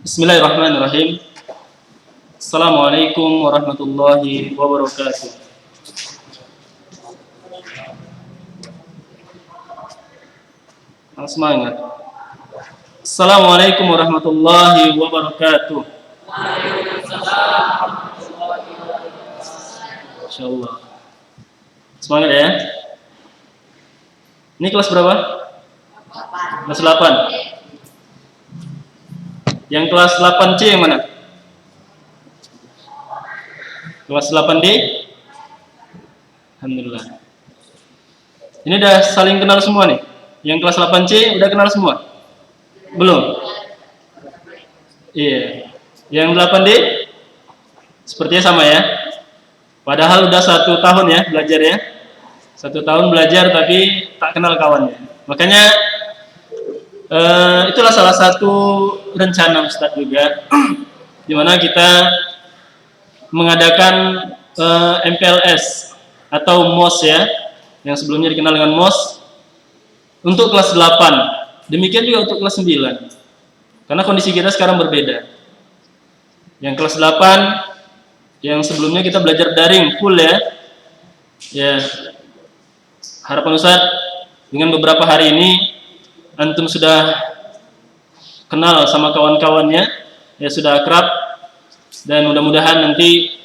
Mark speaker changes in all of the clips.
Speaker 1: Bismillahirrahmanirrahim. Assalamualaikum warahmatullahi wabarakatuh. Semangat. Assalamualaikum warahmatullahi wabarakatuh. Insyaallah. Semangat ya. Ini kelas berapa? Kelas 8. Yang kelas 8C yang mana? Kelas 8D? Alhamdulillah. Ini udah saling kenal semua nih. Yang kelas 8C udah kenal semua? Belum? Iya. Yang 8D? Sepertinya sama ya. Padahal udah 1 tahun ya belajar ya. 1 tahun belajar tapi tak kenal kawannya. Makanya itulah salah satu rencana Ustadz juga, dimana kita mengadakan MPLS atau MOS ya, yang sebelumnya dikenal dengan MOS, untuk kelas 8. Demikian juga untuk kelas 9. Karena kondisi kita sekarang berbeda. Yang kelas 8, yang sebelumnya kita belajar daring full ya. Ya, harapan Ustadz dengan beberapa hari ini antum sudah kenal sama kawan-kawannya, ya sudah akrab, dan mudah-mudahan nanti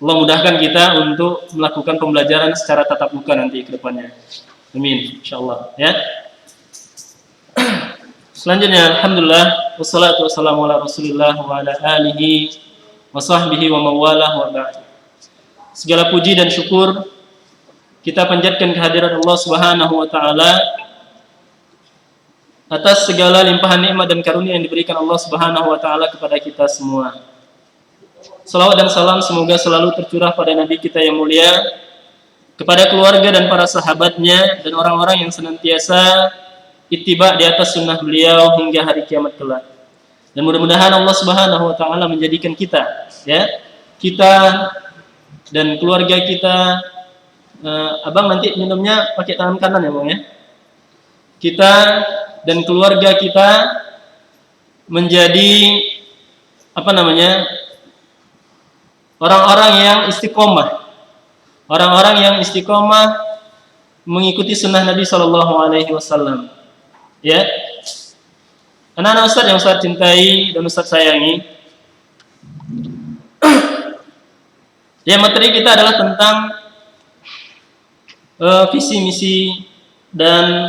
Speaker 1: Allah mudahkan kita untuk melakukan pembelajaran secara tatap muka nanti ke depannya. Amin, insyaallah ya. Selanjutnya, alhamdulillah wassalatu wassalamu ala Rasulillah wa ala alihi wa sahbihi wa mawalah wa ba'd. Segala puji dan syukur kita panjatkan kehadiran Allah Subhanahu wa taala atas segala limpahan nikmat dan karunia yang diberikan Allah Subhanahu wa taala kepada kita semua. Salawat dan salam semoga selalu tercurah pada nabi kita yang mulia, kepada keluarga dan para sahabatnya dan orang-orang yang senantiasa ittiba di atas sunnah beliau hingga hari kiamat kelak. Dan mudah-mudahan Allah Subhanahu wa taala menjadikan kita dan keluarga kita. Abang nanti minumnya pakai tangan kanan ya bang ya. Kita dan keluarga kita menjadi orang-orang yang istiqomah, orang-orang yang istiqomah mengikuti sunnah Nabi Shallallahu Alaihi Wasallam. Ya, anak-anak Ustadz yang Ustadz cintai dan Ustadz sayangi. Ya, materi kita adalah tentang visi misi dan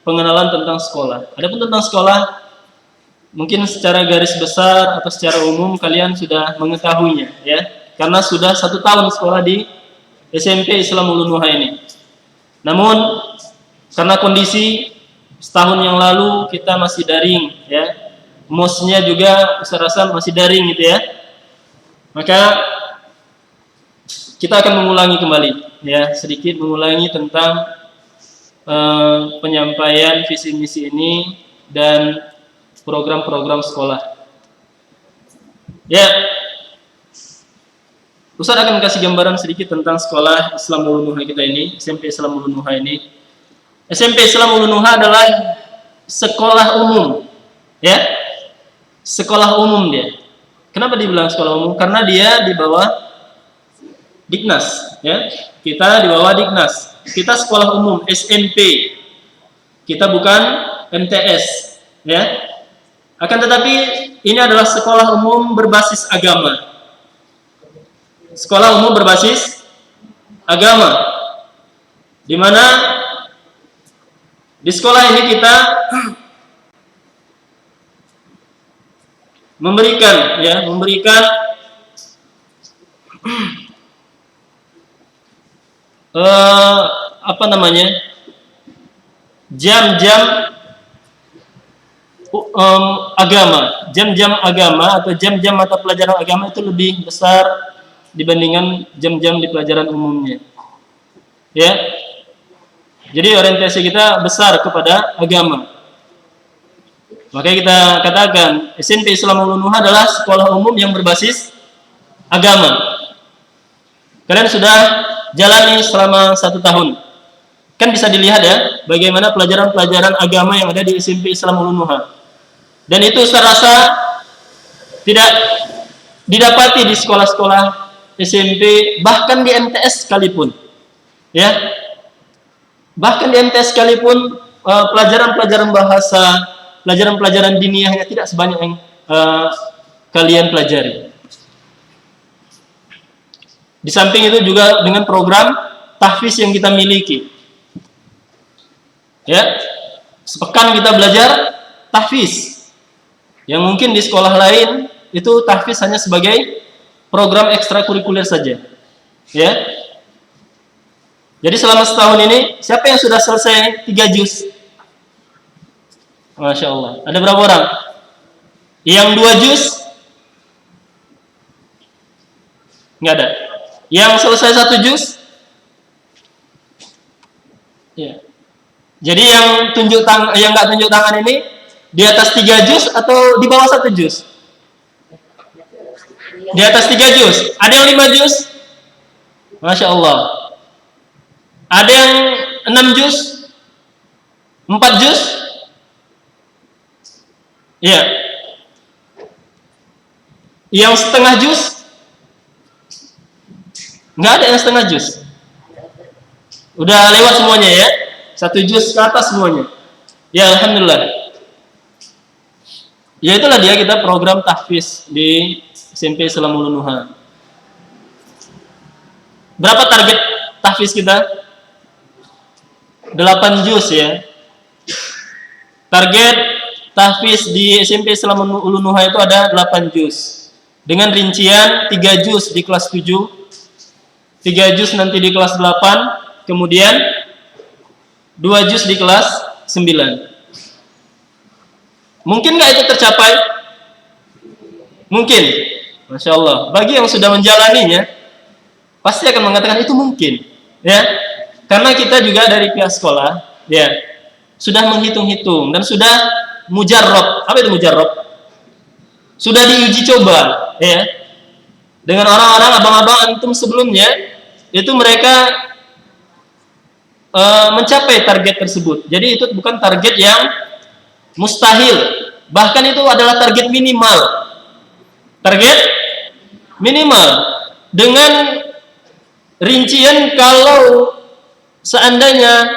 Speaker 1: pengenalan tentang sekolah. Adapun tentang sekolah, mungkin secara garis besar atau secara umum kalian sudah mengetahuinya, ya, karena sudah 1 tahun sekolah di SMP Islam Ulun Nuha ini. Namun karena kondisi setahun yang lalu kita masih daring, ya, MOS-nya juga saya rasa masih daring gitu ya. Maka kita akan mengulangi kembali, ya, sedikit mengulangi tentang penyampaian visi misi ini dan program-program sekolah. Ya, Ustaz akan kasih gambaran sedikit tentang sekolah Islam Ulun Nuha kita ini, SMP Islam Ulun Nuha ini. SMP Islam Ulun Nuha adalah sekolah umum, ya, sekolah umum dia. Kenapa dibilang sekolah umum? Karena dia di bawah Diknas, ya. Kita di bawah Diknas. Kita sekolah umum SMP. Kita bukan MTS, ya. Akan tetapi ini adalah sekolah umum berbasis agama. Sekolah umum berbasis agama. Di mana di sekolah ini kita memberikan jam-jam agama atau jam-jam mata pelajaran agama itu lebih besar dibandingkan jam-jam di pelajaran umumnya, ya. Jadi orientasi kita besar kepada agama. Makanya kita katakan SMP Islam Ulun Nuha adalah sekolah umum yang berbasis agama. Kalian sudah jalani selama 1 tahun. Kan bisa dilihat ya, bagaimana pelajaran-pelajaran agama yang ada di SMP Islam Ulun Nuha. Dan itu saya rasa tidak didapati di sekolah-sekolah SMP, bahkan di MTS sekalipun. Ya. Bahkan di MTS sekalipun pelajaran-pelajaran bahasa, pelajaran-pelajaran diniyahnya tidak sebanyak yang kalian pelajari. Di samping itu juga dengan program tahfiz yang kita miliki. Ya. Sepekan kita belajar tahfiz. Yang mungkin di sekolah lain itu tahfiz hanya sebagai program ekstrakurikuler saja. Ya. Jadi selama setahun ini, siapa yang sudah selesai 3 juz? Masya Allah. Ada berapa orang? Yang 2 juz? Nggak ada. Yang selesai 1 juz? Ya. Jadi yang nggak tunjuk tangan ini di atas 3 juz atau di bawah 1 juz? Di atas 3 juz. Ada yang 5 juz? Masya Allah. Ada yang 6 juz? 4 juz? Iya. Yang setengah juz? Nggak ada yang setengah juz. Udah lewat semuanya ya. 1 juz ke atas semuanya. Ya alhamdulillah. Ya itulah dia kita program tahfiz di SMP Islam Ulun Nuha. Berapa target tahfiz kita? 8 juz ya. Target tahfiz di SMP Islam Ulun Nuha itu ada 8 juz. Dengan rincian 3 juz di kelas 7, 3 juz nanti di kelas 8, kemudian 2 juz di kelas 9. Mungkin nggak itu tercapai? Mungkin. Masya Allah. Bagi yang sudah menjalaninya, pasti akan mengatakan itu mungkin. Ya. Karena kita juga dari pihak sekolah, ya, sudah menghitung-hitung dan sudah mujarrab. Apa itu mujarrab? Sudah diuji coba, ya. Dengan orang-orang abang-abang antum sebelumnya, itu mereka mencapai target tersebut. Jadi itu bukan target yang mustahil, bahkan itu adalah target minimal. Target minimal dengan rincian kalau seandainya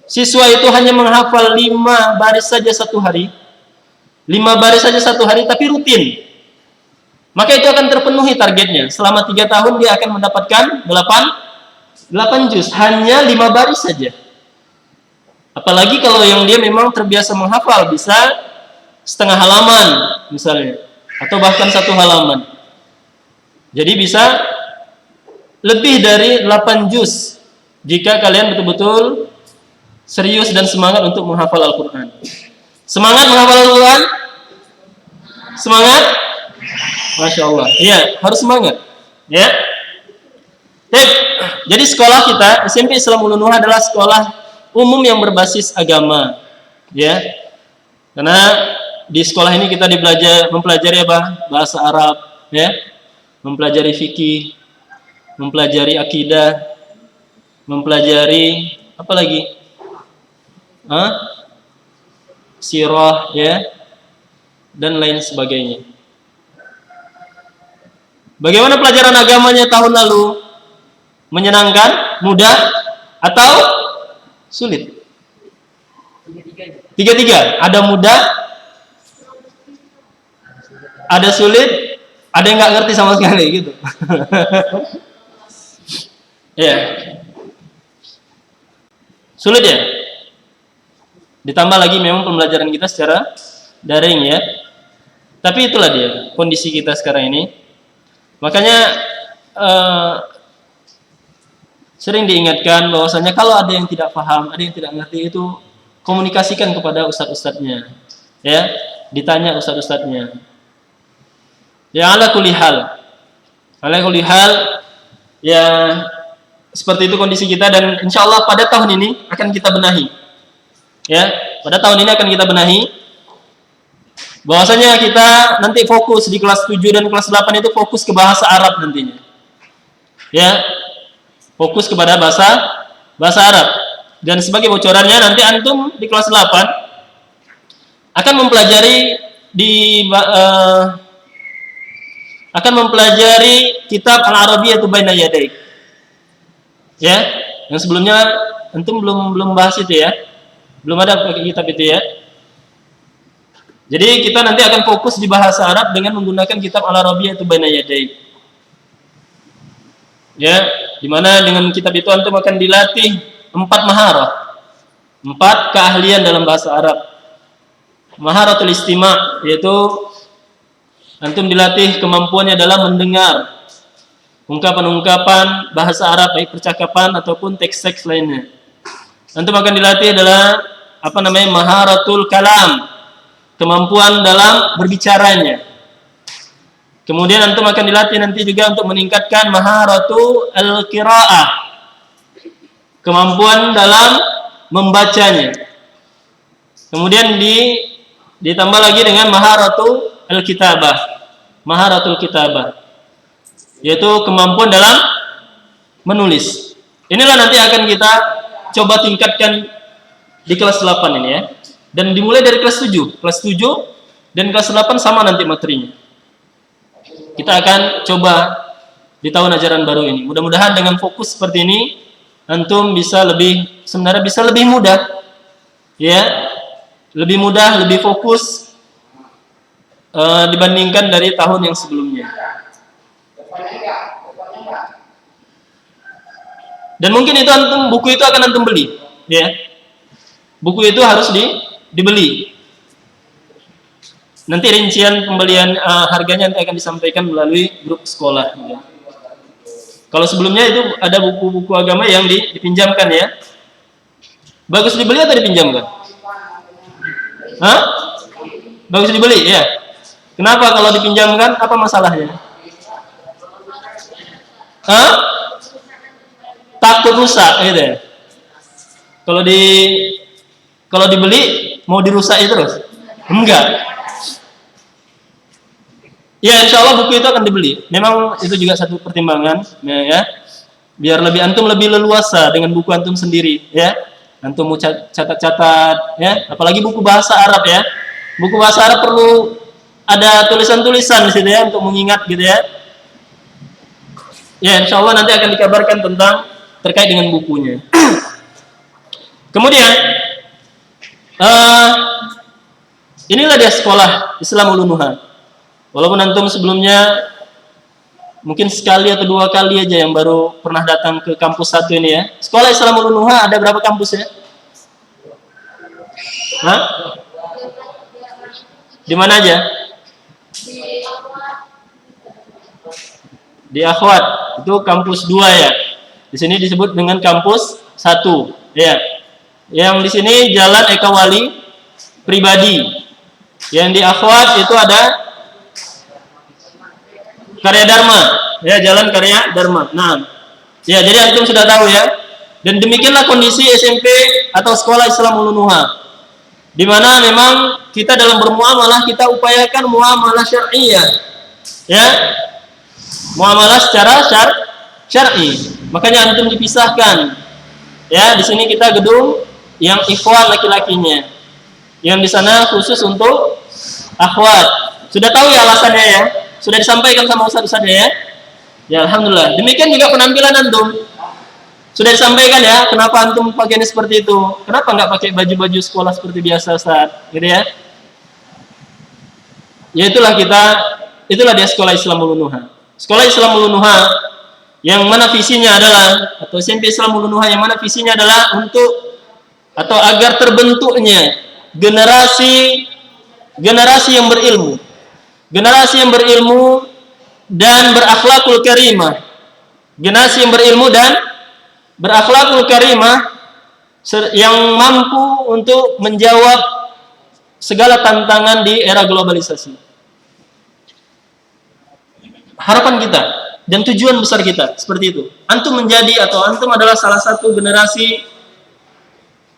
Speaker 1: siswa itu hanya menghafal 5 baris saja satu hari, 5 baris saja satu hari tapi rutin, maka itu akan terpenuhi targetnya. Selama 3 tahun dia akan mendapatkan 8 juz, hanya 5 baris saja. Apalagi kalau yang dia memang terbiasa menghafal, bisa setengah halaman misalnya, atau bahkan 1 halaman. Jadi bisa lebih dari 8 juz jika kalian betul-betul serius dan semangat untuk menghafal Al-Quran. Semangat menghafal Al-Quran? Semangat? Masya Allah. Iya, harus semangat. Ya. Jadi sekolah kita, SMP Islam Ulun Nuha adalah sekolah umum yang berbasis agama, ya. Karena di sekolah ini kita mempelajari apa? Bahasa Arab, ya. Mempelajari fikih, mempelajari akidah, mempelajari apa lagi? Sirah, ya. Dan lain sebagainya. Bagaimana pelajaran agamanya tahun lalu? Menyenangkan, mudah, atau sulit? Tiga-tiga. Ada mudah, ada sulit, ada yang nggak ngerti sama sekali gitu. Ya, sulit ya. Ditambah lagi memang pembelajaran kita secara daring ya. Tapi itulah dia kondisi kita sekarang ini. Makanya sering diingatkan bahwasanya kalau ada yang tidak paham, ada yang tidak ngerti, itu komunikasikan kepada ustadz-ustadznya, ya, ditanya ustadz-ustadznya. Ya ala kulli hal, ya seperti itu kondisi kita, dan insya Allah pada tahun ini akan kita benahi, ya, pada tahun ini akan kita benahi, bahwasanya kita nanti fokus di kelas 7 dan kelas 8 itu fokus ke bahasa Arab nantinya, ya. Fokus kepada bahasa Arab. dan sebagai bocorannya nanti antum di kelas 8 akan mempelajari kitab Al-Arabiyyatu Baina Yadaik. Ya, yang sebelumnya antum belum bahas itu ya. Belum ada pakai kitab itu ya. Jadi kita nanti akan fokus di bahasa Arab dengan menggunakan kitab Al-Arabiyyatu Baina Yadaik. Ya, dimana dengan kitab itu antum akan dilatih 4 maharah, 4 keahlian dalam bahasa Arab. Maharatul istima', yaitu antum dilatih kemampuannya dalam mendengar ungkapan-ungkapan bahasa Arab, baik percakapan ataupun teks-teks lainnya. Antum akan dilatih adalah maharatul kalam, kemampuan dalam berbicaranya. Kemudian antum akan dilatih nanti juga untuk meningkatkan maharatu al-qiraah, kemampuan dalam membacanya. Kemudian ditambah lagi dengan maharatu al-kitabah, maharatul kitabah, yaitu kemampuan dalam menulis. Inilah nanti akan kita coba tingkatkan di kelas 8 ini ya. Dan dimulai dari kelas 7 dan kelas 8 sama nanti materinya. Kita akan coba di tahun ajaran baru ini. Mudah-mudahan dengan fokus seperti ini antum sebenarnya bisa lebih mudah. Ya. Lebih mudah, lebih fokus dibandingkan dari tahun yang sebelumnya. Dan mungkin itu buku itu akan antum beli, ya. Buku itu harus dibeli. Nanti rincian pembelian harganya nanti akan disampaikan melalui grup sekolah. Ya. Kalau sebelumnya itu ada buku-buku agama yang dipinjamkan ya. Bagus dibeli atau dipinjamkan? Hah? Bagus dibeli ya. Kenapa kalau dipinjamkan? Apa masalahnya? Hah? Takut rusak gitu ya. Kalau dibeli mau dirusak terus? Enggak. Ya, insya Allah buku itu akan dibeli. Memang itu juga satu pertimbangan, ya. Biar antum lebih leluasa dengan buku antum sendiri, ya. Antum mau catat-catat, ya. Apalagi buku bahasa Arab, ya. Buku bahasa Arab perlu ada tulisan-tulisan di situ ya untuk mengingat gitu ya. Ya, insya Allah nanti akan dikabarkan terkait dengan bukunya. Kemudian, inilah dia sekolah Islam Ulunuha. Walaupun antum sebelumnya mungkin sekali atau 2 kali aja yang baru pernah datang ke kampus 1 ini ya. Sekolah Islam Ulunuha ada berapa kampus ya? Hah? Di mana aja? Di Akhwat. Itu kampus 2 ya. Di sini disebut dengan kampus 1 ya. Yang di sini Jalan Eka Wali Pribadi. Yang di Akhwat itu ada Karya Dharma, ya, Jalan Karya Dharma. Nah, ya, jadi antum sudah tahu ya. Dan demikianlah kondisi SMP atau sekolah Islam Ulunuha, di mana memang kita dalam bermuamalah kita upayakan muamalah syar'iyah, ya, muamalah secara syar'i. Makanya antum dipisahkan, ya. Di sini kita gedung yang ikhwan laki-lakinya, yang di sana khusus untuk akhwat. Sudah tahu ya alasannya ya. Sudah disampaikan sama ustaz-ustaznya ya. Ya, alhamdulillah. Demikian juga penampilan antum. Sudah disampaikan ya, kenapa antum pakainya seperti itu? Kenapa nggak pakai baju-baju sekolah seperti biasa, Ustaz? Gitu ya. Ya itulah dia sekolah Islam Ulunuha. Sekolah Islam Ulunuha yang mana visinya adalah, atau SMP Islam Ulunuha yang mana visinya adalah untuk atau agar terbentuknya generasi yang berilmu. Generasi yang berilmu dan berakhlakul karimah. Generasi yang berilmu dan berakhlakul karimah yang mampu untuk menjawab segala tantangan di era globalisasi. Harapan kita dan tujuan besar kita seperti itu. Antum adalah salah satu generasi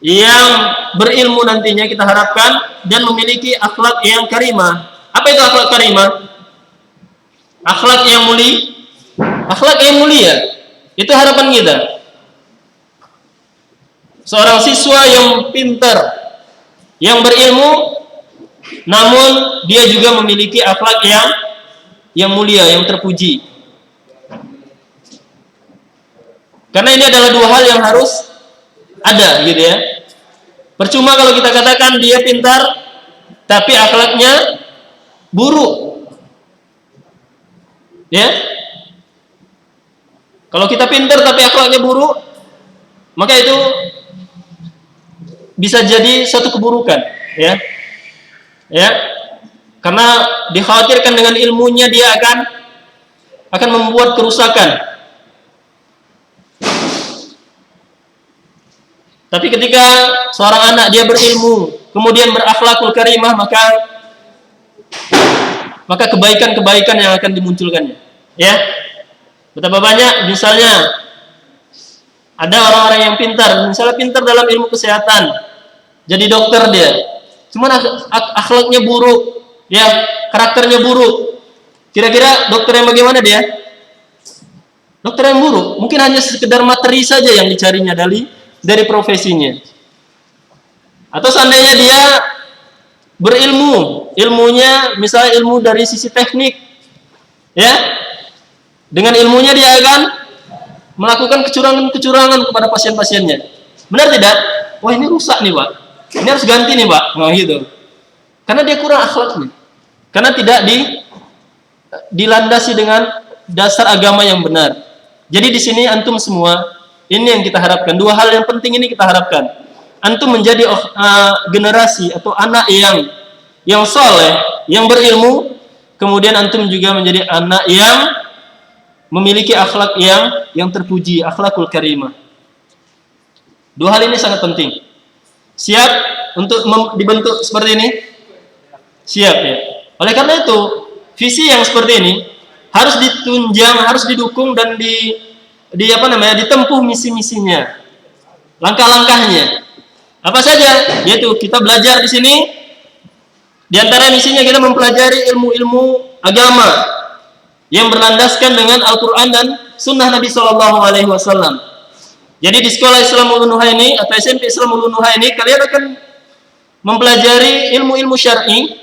Speaker 1: yang berilmu nantinya kita harapkan dan memiliki akhlak yang karimah. Apa itu akhlak karimah? Akhlak yang mulia. Itu harapan kita. seorang siswa yang pintar, yang berilmu, namun dia juga memiliki akhlak yang mulia, yang terpuji. Karena ini adalah dua hal yang harus ada, gitu ya. Percuma kalau kita katakan dia pintar, tapi akhlaknya buruk. Ya. Kalau kita pintar tapi akhlaknya buruk, maka itu bisa jadi suatu keburukan, ya. Ya. Karena dikhawatirkan dengan ilmunya dia akan membuat kerusakan. Tapi ketika seorang anak dia berilmu, kemudian berakhlakul karimah, maka kebaikan-kebaikan yang akan dimunculkannya. Ya. Betapa banyak misalnya ada orang-orang yang pintar, misalnya pintar dalam ilmu kesehatan, jadi dokter dia, cuman akhlaknya buruk, ya, karakternya buruk. Kira-kira dokter yang bagaimana dia? Dokter yang buruk, mungkin hanya sekedar materi saja yang dicarinya dari profesinya. Atau seandainya dia berilmu, ilmunya misalnya ilmu dari sisi teknik, ya, dengan ilmunya dia akan melakukan kecurangan-kecurangan kepada pasien-pasiennya. Benar tidak? Wah, ini rusak nih, Pak. Ini harus ganti nih, Pak. Nah, gitu. Karena dia kurang akhlaknya. Karena tidak dilandasi dengan dasar agama yang benar. Jadi di sini antum semua, ini yang kita harapkan. Dua hal yang penting ini kita harapkan. Antum menjadi generasi atau anak yang soleh, yang berilmu, kemudian antum juga menjadi anak yang memiliki akhlak yang terpuji, akhlakul karimah. Dua hal ini sangat penting. Siap untuk dibentuk seperti ini? Siap, ya. Oleh karena itu, visi yang seperti ini harus ditunjang, harus didukung dan ditempuh misi-misinya, langkah-langkahnya. Apa saja? Yaitu kita belajar di sini. Di antara misinya kita mempelajari ilmu-ilmu agama yang berlandaskan dengan Al-Quran dan Sunnah Nabi SAW. Jadi di sekolah Islam Ulun Nuha ini atau SMP Islam Ulun Nuha ini, kalian akan mempelajari ilmu-ilmu syar'i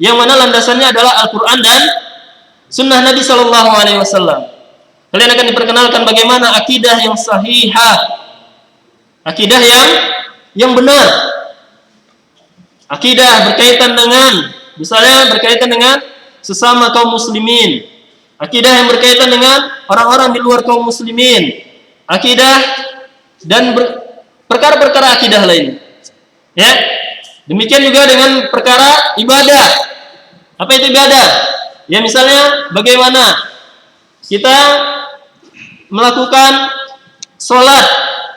Speaker 1: yang mana landasannya adalah Al-Quran dan Sunnah Nabi SAW. Kalian akan diperkenalkan bagaimana akidah yang sahihah, akidah yang benar, akidah berkaitan dengan, misalnya berkaitan dengan sesama kaum muslimin, akidah yang berkaitan dengan orang-orang di luar kaum muslimin, akidah dan perkara-perkara akidah lain. Ya. Demikian juga dengan perkara ibadah. Apa itu ibadah? Ya, misalnya bagaimana kita melakukan sholat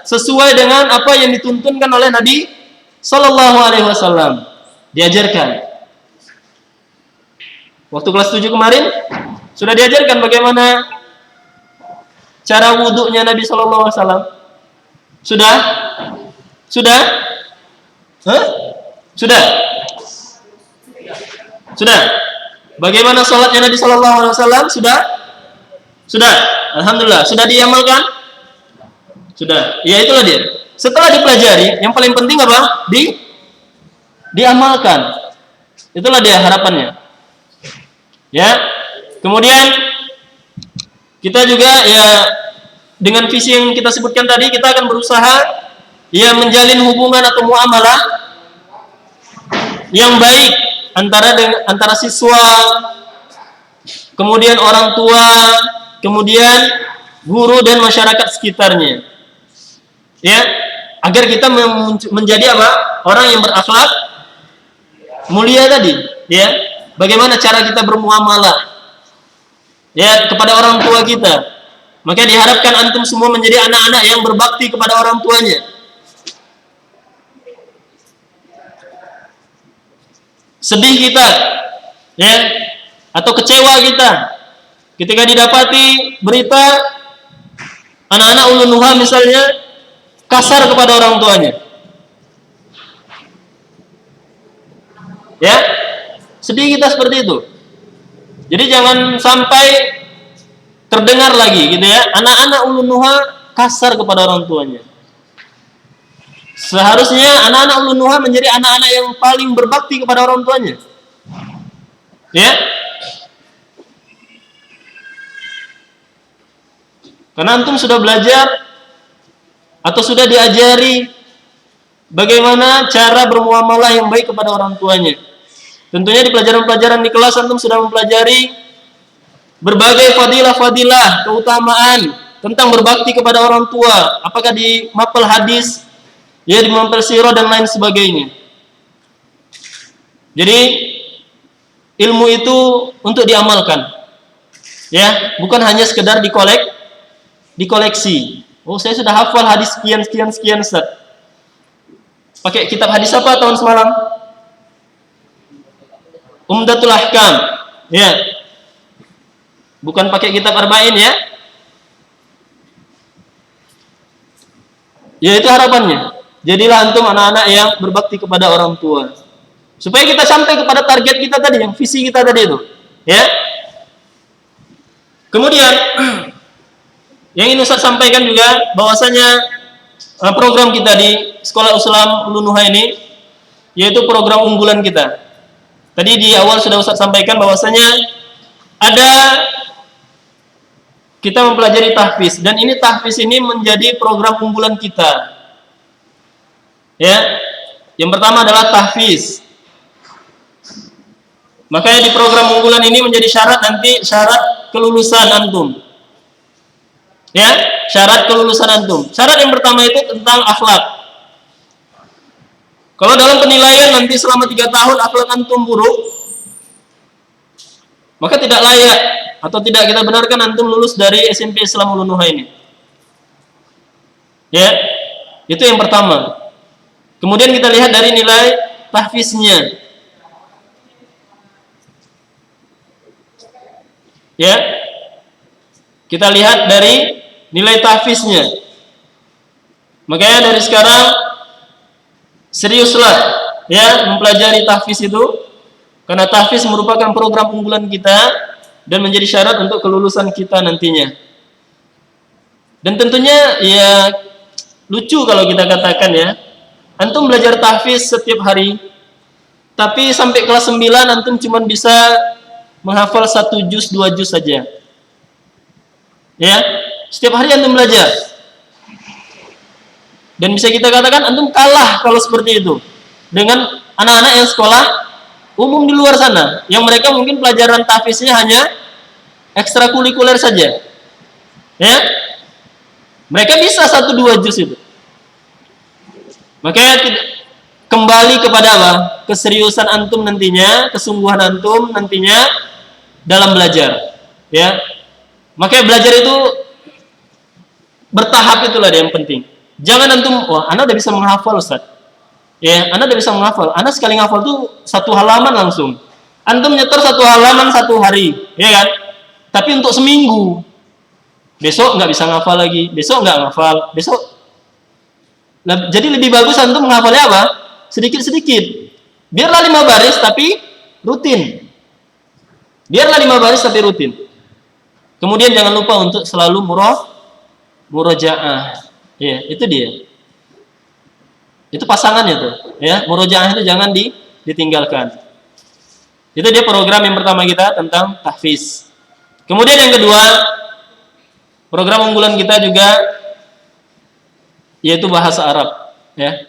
Speaker 1: sesuai dengan apa yang dituntunkan oleh Nabi Sallallahu Alaihi Wasallam. Diajarkan. Waktu kelas 7 kemarin sudah diajarkan bagaimana cara wudhunya Nabi Sallallahu Alaihi Wasallam. Sudah? Hah? Sudah. Bagaimana sholatnya Nabi Sallallahu Alaihi Wasallam? Sudah. Alhamdulillah. Sudah diamalkan? Sudah. Ya, itulah dia. Setelah dipelajari, yang paling penting apa? Diamalkan. Itulah dia harapannya. Ya. Kemudian kita juga ya dengan visi yang kita sebutkan tadi, kita akan berusaha ya menjalin hubungan atau muamalah yang baik antara siswa, kemudian orang tua, kemudian guru dan masyarakat sekitarnya. Ya, agar kita menjadi apa? Orang yang berakhlak mulia tadi, ya. Bagaimana cara kita bermuamalah ya kepada orang tua kita. Maka diharapkan antum semua menjadi anak-anak yang berbakti kepada orang tuanya. Sedih kita, ya, atau kecewa kita ketika didapati berita anak-anak Ulun Nuha misalnya kasar kepada orang tuanya. Ya, sedih kita seperti itu. Jadi jangan sampai terdengar lagi gitu ya, anak-anak Ulun Nuha kasar kepada orang tuanya. Seharusnya anak-anak ulun nuha menjadi anak-anak yang paling berbakti kepada orang tuanya. Ya. Karena antum sudah belajar atau sudah diajari bagaimana cara bermuamalah yang baik kepada orang tuanya. Tentunya di pelajaran-pelajaran di kelas antum sudah mempelajari berbagai fadilah-fadilah, keutamaan tentang berbakti kepada orang tua. Apakah di mapel hadis, ya di mapel sirah dan lain sebagainya. Jadi ilmu itu untuk diamalkan. Ya, bukan hanya sekedar dikoleksi. Oh, saya sudah hafal hadis sekian Ustaz. Pakai kitab hadis apa tahun semalam? Umdatul Ahkam. Ya. Bukan pakai kitab Arba'in ya. Ya itu harapannya. Jadilah antum anak-anak yang berbakti kepada orang tua. Supaya kita sampai kepada target kita tadi, yang visi kita tadi itu. Ya. Kemudian yang ingin Ustaz sampaikan juga bahwasanya program kita di Sekolah Islam Ulun Nuha ini yaitu program unggulan kita. Tadi di awal sudah Ustaz sampaikan bahwasanya ada kita mempelajari tahfiz dan ini tahfiz ini menjadi program unggulan kita. Ya. Yang pertama adalah tahfiz. Makanya di program unggulan ini menjadi syarat kelulusan antum. Ya, syarat kelulusan antum. Syarat yang pertama itu tentang akhlak. Kalau dalam penilaian nanti selama 3 tahun akhlak antum buruk, maka tidak layak atau tidak kita benarkan antum lulus dari SMP Islam Ulun Nuha ini. Ya, itu yang pertama. Kemudian kita lihat dari nilai tahfiznya. Ya, kita lihat dari nilai tahfiznya. Makanya dari sekarang seriuslah ya mempelajari tahfiz itu, karena tahfiz merupakan program unggulan kita dan menjadi syarat untuk kelulusan kita nantinya. Dan tentunya ya lucu kalau kita katakan ya, antum belajar tahfiz setiap hari, tapi sampai kelas 9 antum cuma bisa menghafal 1 juz 2 juz saja. Ya, setiap hari antum belajar. Dan bisa kita katakan antum kalah kalau seperti itu dengan anak-anak yang sekolah umum di luar sana, yang mereka mungkin pelajaran tahfiznya hanya ekstrakurikuler saja. Ya. Mereka bisa 1-2 juz itu. Makanya kembali kepada apa? Keseriusan antum nantinya, kesungguhan antum nantinya dalam belajar. Ya. Makanya belajar itu bertahap, itulah yang penting. Jangan antum, wah, anak udah bisa menghafal Ustaz. Ya, anak udah bisa menghafal. Anak sekali menghafal tuh 1 halaman langsung. Antum nyetor 1 halaman 1 hari, ya kan? Tapi untuk seminggu. Besok nggak bisa menghafal lagi, besok nggak menghafal, besok. Nah, jadi lebih bagus antum menghafalnya apa? Sedikit-sedikit. Biarlah 5 baris tapi rutin. Biarlah 5 baris tapi rutin. Kemudian jangan lupa untuk selalu murojaah. Ya, itu dia. Itu pasangannya tuh, ya. Murojaah itu jangan ditinggalkan. Itu dia program yang pertama kita tentang tahfiz. Kemudian yang kedua, program unggulan kita juga yaitu bahasa Arab, ya.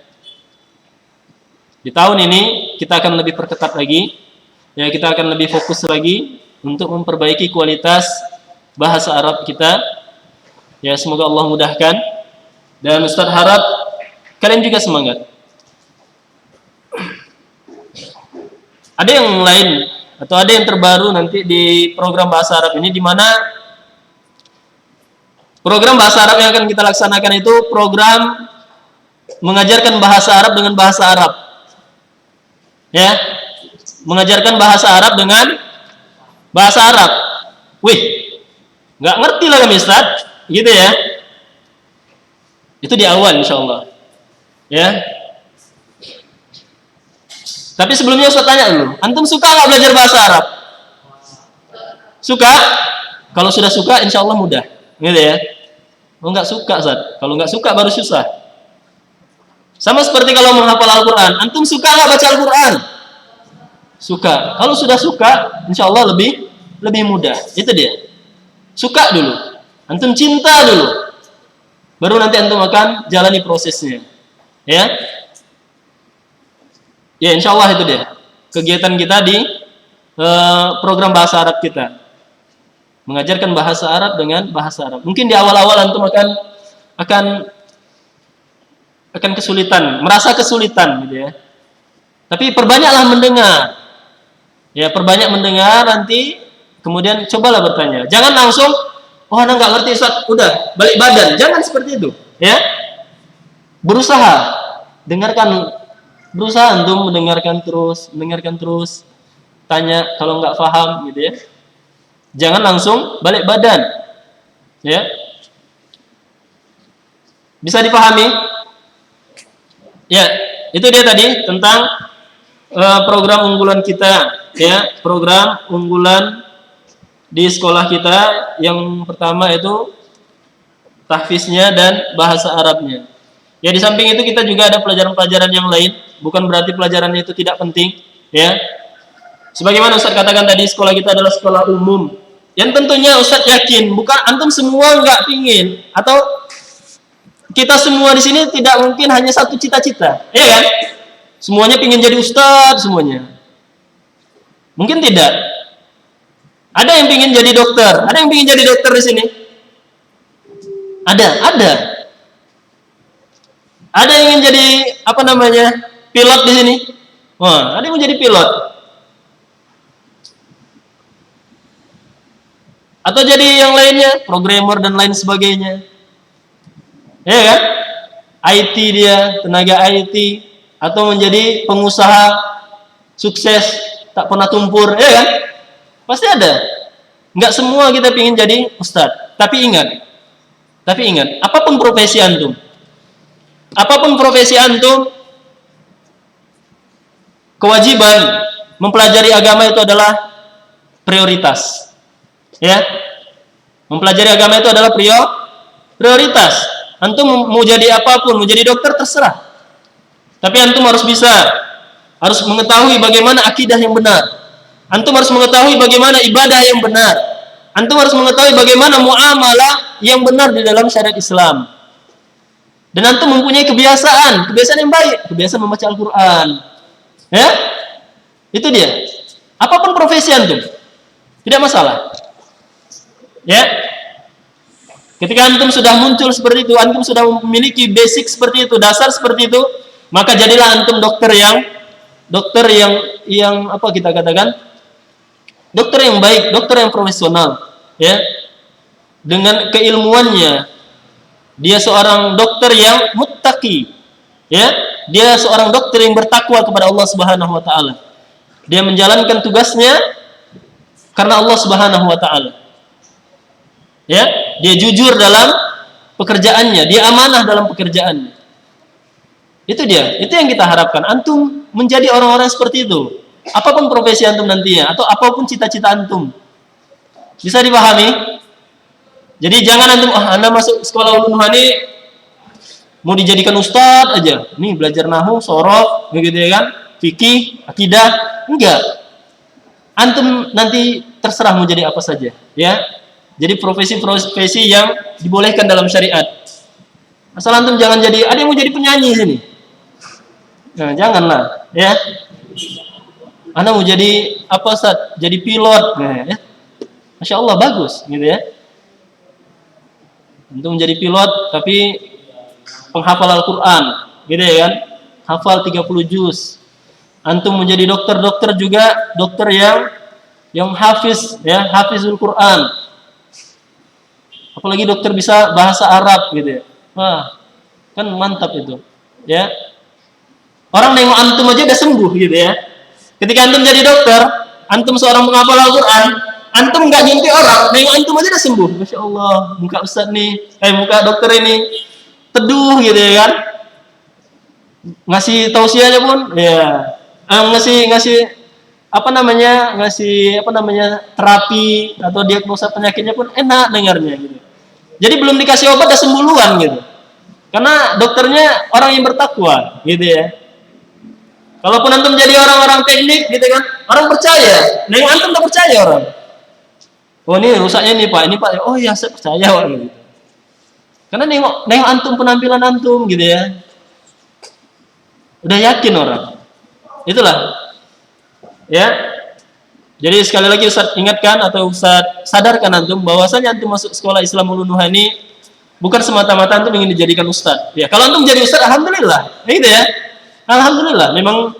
Speaker 1: Di tahun ini kita akan lebih perketat lagi. Ya, kita akan lebih fokus lagi untuk memperbaiki kualitas bahasa Arab kita. Ya, semoga Allah mudahkan. Dan Ustaz harap kalian juga semangat. Ada yang lain atau ada yang terbaru nanti di program bahasa Arab ini, di mana program bahasa Arab yang akan kita laksanakan itu program mengajarkan bahasa Arab dengan bahasa Arab. Ya. Mengajarkan bahasa Arab dengan bahasa Arab. Wih, nggak ngerti lah kami Ustaz, gitu ya. Itu di awal insyaallah. Ya. Tapi sebelumnya Ustaz tanya dulu, antum suka nggak belajar bahasa Arab? Suka? Kalau sudah suka insyaallah mudah, gitu ya. Oh nggak suka Ustaz. Kalau nggak suka baru susah. Sama seperti kalau menghafal Al-Quran. Antum suka nggak baca Al-Quran? Suka. Kalau sudah suka, insya Allah lebih mudah. Itu dia. Suka dulu. Antum cinta dulu. Baru nanti antum akan jalani prosesnya. Ya. Ya, insya Allah itu dia. Kegiatan kita di program bahasa Arab kita. Mengajarkan bahasa Arab dengan bahasa Arab. Mungkin di awal-awal antum akan kesulitan, merasa kesulitan gitu ya. Tapi perbanyaklah mendengar. Ya, perbanyak mendengar, nanti kemudian cobalah bertanya. Jangan langsung, oh anak nggak ngerti Ustaz, udah balik badan. Jangan seperti itu, ya. Berusaha, berusaha antum mendengarkan terus, tanya kalau nggak paham gitu ya. Jangan langsung balik badan. Ya. Bisa dipahami? Ya, itu dia tadi tentang program unggulan kita, ya, program unggulan di sekolah kita. Yang pertama itu tahfiznya dan bahasa Arabnya. Ya, di samping itu kita juga ada pelajaran-pelajaran yang lain, bukan berarti pelajaran itu tidak penting, ya. Sebagaimana Ustaz katakan tadi, sekolah kita adalah sekolah umum. Yang tentunya Ustaz yakin, bukan antum semua nggak pingin, atau kita semua di sini tidak mungkin hanya satu cita-cita, ya kan? Semuanya pingin jadi ustadz semuanya. Mungkin tidak. Ada yang pingin jadi dokter. Ada yang pingin jadi dokter di sini? Ada. Ada yang ingin jadi pilot di sini? Wah, ada yang mau jadi pilot. Atau jadi yang lainnya, programmer dan lain sebagainya. Ya kan? IT dia, tenaga IT, atau menjadi pengusaha sukses, tak pernah tumpur, ya kan? Pasti ada. Enggak semua kita pingin jadi ustadz. Tapi ingat, apapun profesi antum, kewajiban mempelajari agama itu adalah prioritas. Ya, mempelajari agama itu adalah prioritas. Antum mau jadi apapun, mau jadi dokter terserah. Tapi antum harus mengetahui bagaimana akidah yang benar. Antum harus mengetahui bagaimana ibadah yang benar. Antum harus mengetahui bagaimana muamalah yang benar di dalam syariat Islam. Dan antum mempunyai kebiasaan yang baik, kebiasaan membaca Al-Quran. Ya, itu dia. Apapun profesi antum, tidak masalah. Ya, ketika antum sudah muncul seperti itu, antum sudah memiliki basic seperti itu, dasar seperti itu, maka jadilah antum dokter yang apa kita katakan? Dokter yang baik, dokter yang profesional, ya. Dengan keilmuannya, dia seorang dokter yang muttaqi, ya. Dia seorang dokter yang bertakwa kepada Allah Subhanahu wa taala. Dia menjalankan tugasnya karena Allah Subhanahu wa taala. Ya, dia jujur dalam pekerjaannya, dia amanah dalam pekerjaannya. Itu dia, itu yang kita harapkan. Antum menjadi orang-orang seperti itu. Apapun profesi antum nantinya, atau apapun cita-cita antum. Bisa dipahami? Jadi jangan antum, anda masuk sekolah ulum hani, mau dijadikan ustadz aja. Nih belajar nahwu, sorok, begitu ya kan? Fikih, akidah, enggak. Antum nanti terserah mau jadi apa saja, ya. Jadi profesi-profesi yang dibolehkan dalam syariat. Asal antum jangan jadi, ada yang mau jadi penyanyi sini. Nah, janganlah, ya. Anda mau jadi apa, Ustaz? Jadi pilot. Nah, ya. Masya Allah, bagus, gitu ya. Antum menjadi pilot, tapi penghafal Al-Quran, gitu ya kan? Hafal 30 juz. Antum menjadi dokter juga, dokter yang hafiz, ya, hafizul Quran. Apalagi dokter bisa bahasa Arab gitu ya. Wah, kan mantap itu. Ya. Orang nengok antum aja udah sembuh gitu ya. Ketika antum jadi dokter, antum seorang penghafal Al-Quran, antum nggak nyuntik orang, nengok antum aja udah sembuh. Masya Allah, muka ustaz nih, muka dokter ini teduh gitu ya kan. Ngasih tausiahnya pun, ya, ngasih terapi atau diagnosa penyakitnya pun enak dengarnya gitu. Jadi belum dikasih obat udah sembuh duluan gitu. Karena dokternya orang yang bertakwa, gitu ya. Kalaupun antum jadi orang-orang teknik, gitu kan, orang percaya. Nengok antum tak percaya orang. Oh ini rusaknya nih Pak, ini Pak. Oh iya saya percaya Pak. Gitu. Karena nengok antum, penampilan antum, gitu ya. Udah yakin orang. Itulah. Ya. Jadi sekali lagi Ustaz ingatkan atau Ustaz sadarkan antum bahwasanya antum masuk sekolah Islamul Nuha ini bukan semata-mata antum ingin dijadikan ustaz. Ya, kalau antum jadi ustaz alhamdulillah. Gitu ya. Alhamdulillah, memang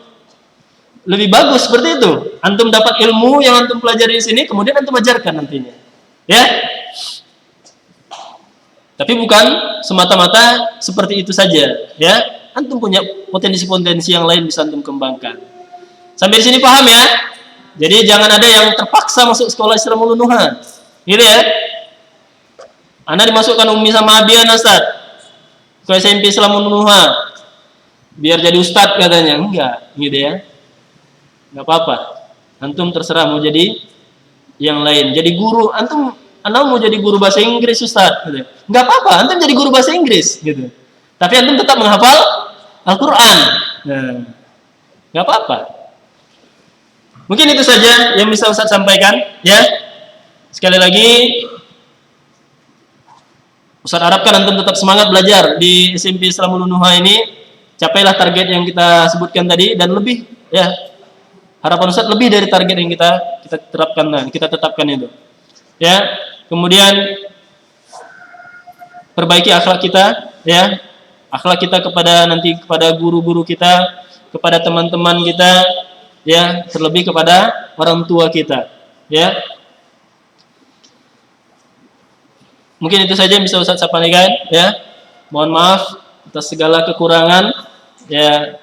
Speaker 1: lebih bagus seperti itu. Antum dapat ilmu yang antum pelajari di sini kemudian antum ajarkan nantinya. Ya. Tapi bukan semata-mata seperti itu saja, ya. Antum punya potensi-potensi yang lain bisa antum kembangkan. Sampai di sini paham ya? Jadi jangan ada yang terpaksa masuk sekolah Islamul Nuha. Gitu ya. Anda dimasukkan Umi sama Abian Ustaz ke SMP Islamul Nuha. Biar jadi ustaz katanya. Enggak, gitu ya. Enggak apa-apa. Antum terserah mau jadi yang lain. Jadi guru, Anda mau jadi guru bahasa Inggris Ustaz gitu. Enggak apa-apa, antum jadi guru bahasa Inggris gitu. Tapi antum tetap menghafal Al-Qur'an. Nah, enggak apa-apa. Mungkin itu saja yang bisa Ustaz sampaikan, ya. Sekali lagi Ustaz harapkan antum tetap semangat belajar di SMP Islamul Nuha ini. Capailah target yang kita sebutkan tadi dan lebih, ya. Harapan Ustaz lebih dari target yang kita terapkan dan kita tetapkan itu. Ya. Kemudian perbaiki akhlak kita, ya. Akhlak kita kepada guru-guru kita, kepada teman-teman kita, ya, terlebih kepada orang tua kita, ya. Mungkin itu saja yang bisa Ustaz sampaikan, ya. Mohon maaf atas segala kekurangan, ya.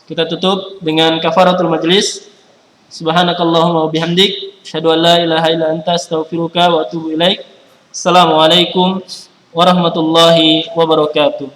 Speaker 1: Kita tutup dengan kafaratul majlis. Subhanakallahumma wa bihamdik, asyhadu an la ilaha illa anta, astaghfiruka wa atubu ilaik. Assalamualaikum warahmatullahi wabarakatuh.